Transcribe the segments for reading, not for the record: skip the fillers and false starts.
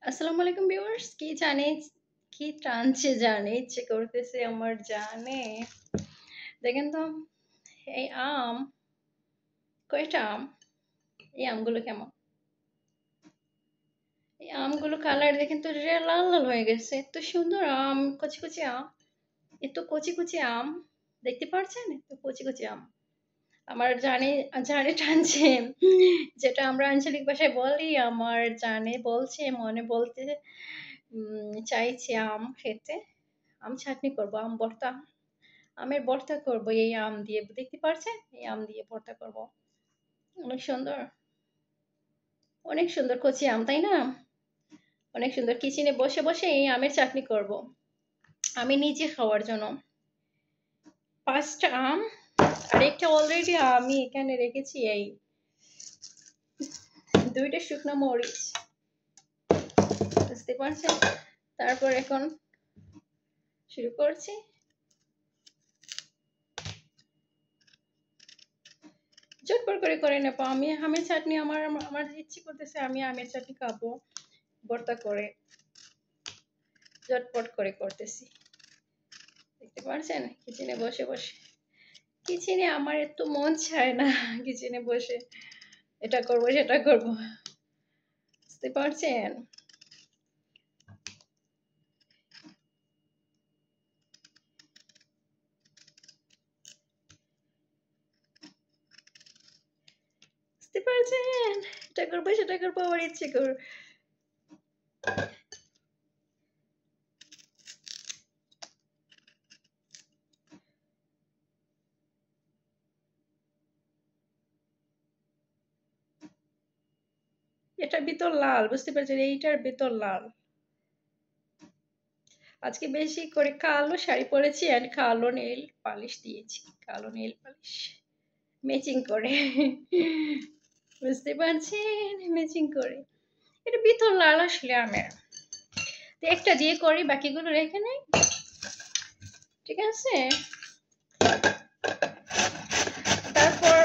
আসসালামু আলাইকুম ভিউয়ার্স, কি টানছে জানে ইচ্ছে করতেছে আমার জানে। দেখেন তো এই আম, কয়টা আম, এই আমগুলো কেমন? এই আমগুলো কালার দেখেন তো লাল লাল হয়ে গেছে। এত সুন্দর আম, কচি কচি আম, এত কচি কচি আম, দেখতে পাচ্ছেন? এত কচি কচি আম আমার জানে জানে টানছে, যেটা আমরা আঞ্চলিক ভাষায় বলি। আমার জানে বলছে, মনে বলতে চাইছে আম খেতে। আম চাটনি করবো, আম ভর্তা, আমের ভর্তা করবো এই আম দিয়ে। দেখতে পারছেন? এই আম দিয়ে ভর্তা করবো। অনেক সুন্দর, অনেক সুন্দর কচি আম, তাই না? অনেক সুন্দর। কিচেনে বসে বসে এই আমের চাটনি করব আমি নিজে খাওয়ার জন্য। 5টা আম, আর একটা অলরেডি আমি এখানে রেখেছি, এই 2টা শুকনো মরিচ, বুঝতে পারছেন? তারপর এখন শুরু করছি। ঝটপট করে নেবো। আমি আমের চাটনি, আমার আমার ইচ্ছে করতেছে আমি আমের চাটনি খাবো ভর্তা করে। ঝটপট করে করতেছি, দেখতে পারছেন? কিচেনে বসে বসে, কিচেনে আমার এত মন চায় না কিচেনে বসে এটা করবো সেটা করবো, বুঝতে পারছেন? বুঝতে পারছেন? এটা করবো সেটা করবো, আমার ইচ্ছে কর। এটার ভিতর লাল, বুঝতে পারছেন? এইটার ভিতর লাল। আজকে বেশি করে কালো শাড়ি পরেছি আর কালো নেল পালিশ দিয়েছি, কালো নেল পালিশ ম্যাচিং করে। বুঝতে পারছেন? ম্যাচিং করে। এটা ভিতর লাল আসলে আমের। তো একটা দিয়ে করি, বাকিগুলো রেখে নেই, ঠিক আছে? তারপর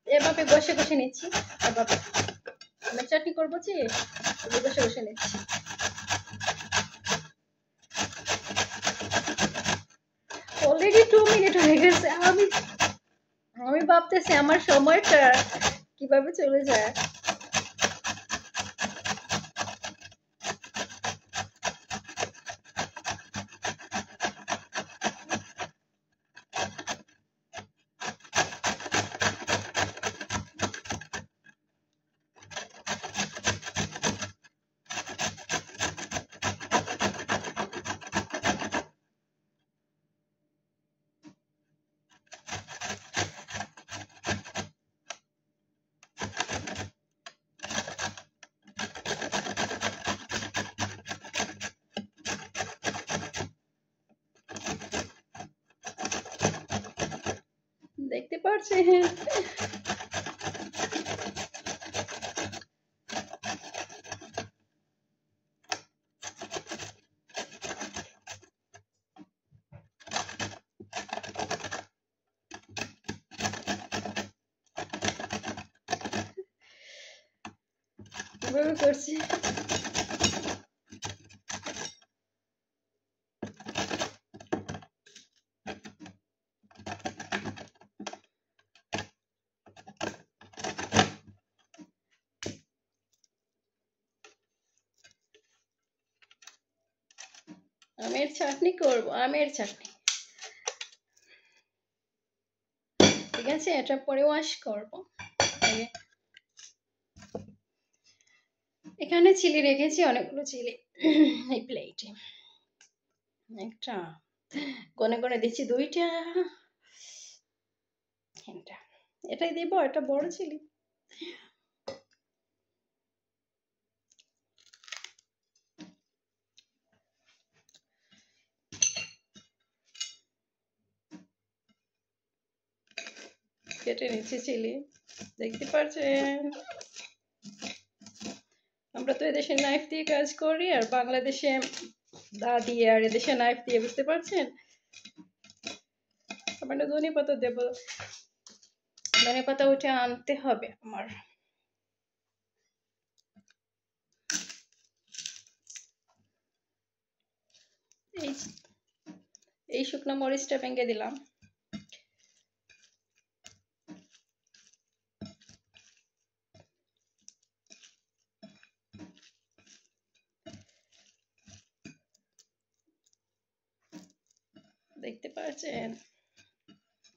এভাবে বসে বসে নিচ্ছি। এভাবে আমি চাটনি করবো যে, বসে বসে নিচ্ছি। অলরেডি 2 মিনিট হয়ে গেছে। আমি আমি ভাবতেছি আমার সময়টা কিভাবে চলে যায়। দেখতে পাচ্ছেন? কিভাবে করছি। আমের চাটনি করব, আমের চাটনি, ঠিক আছে? এটা পরে ওয়াশ করব। আগে এখানে চিলি রেখেছি, অনেকগুলো চিলি এই প্লেটে। একটা কোনে কোনে দিচ্ছি, 2টা, এটা এটাই দিব, এটা বড় চিলি। কেটে নিচ্ছি চিলি, দেখতে পাচ্ছেন? আমরা তো এদেশে নাইফ দিয়ে কাজ করি, আর বাংলাদেশে দা দিয়ে, আর এদেশে নাইফ দিয়ে, বুঝতে পারছেন? সামান্য ধনে পাতা দেব, ধনে পাতা উঠে আনতে হবে আমার। এই এই শুকনো মরিচটা ভেঙে দিলাম। দেখতে পাচ্ছেন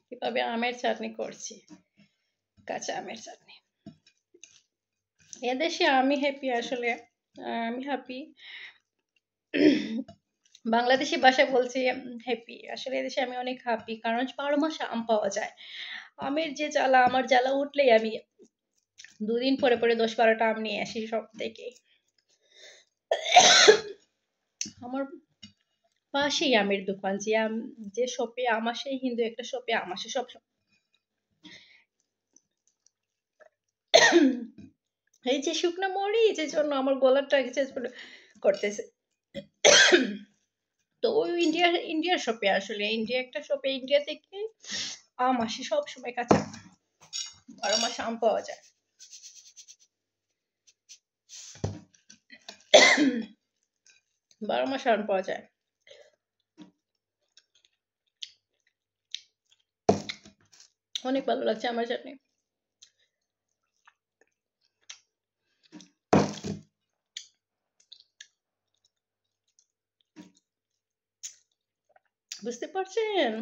কিভাবে আমের চাটনি করছি, কাঁচা আমের চাটনি। এদেশে আমি হ্যাপি, আসলে আমি হ্যাপি। বাংলাদেশি ভাষায় বলছি হ্যাপি, আসলে এদেশে আমি অনেক হ্যাপি, কারণ 12 মাস আম পাওয়া যায়। আমের যে জ্বালা, আমার জ্বালা উঠলেই আমি 2 দিন পরে পরে 10-12টা আম নিয়ে আসি সব থেকে। আমার পাশেই আমের দোকান, যে শপে আম আসে, হিন্দু একটা শপে আম আসে সব। এই যে শুকনো মরিচ, এই জন্য আমার গলাটা চেঞ্জ করতেছে। তো ওই ইন্ডিয়ার শপে, আসলে ইন্ডিয়া একটা শপে, ইন্ডিয়া থেকে আম আসে সব সময় কাঁচা, 12 মাস আম পাওয়া যায়। 12 মাস আম পাওয়া যায়। অনেক ভালো লাগছে আমার চাটনি। বুঝতে পারছেন?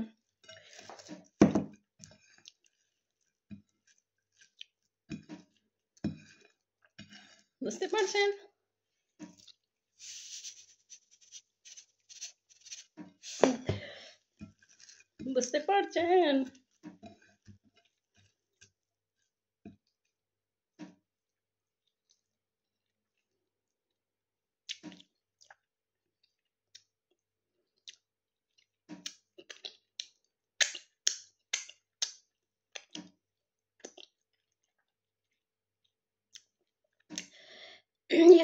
বুঝতে পারছেন? বুঝতে পারছেন?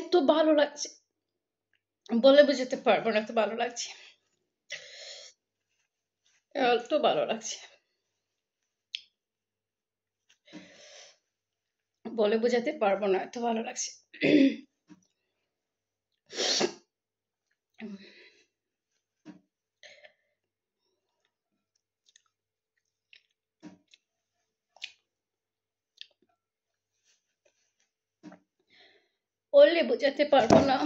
এত ভালো লাগছে, বলে বুঝাতে পারবো না, এত ভালো লাগছে, এত ভালো লাগছে, বলে বোঝাতে পারবো না, এত ভালো লাগছে। বললে বোঝাতে পারবো না।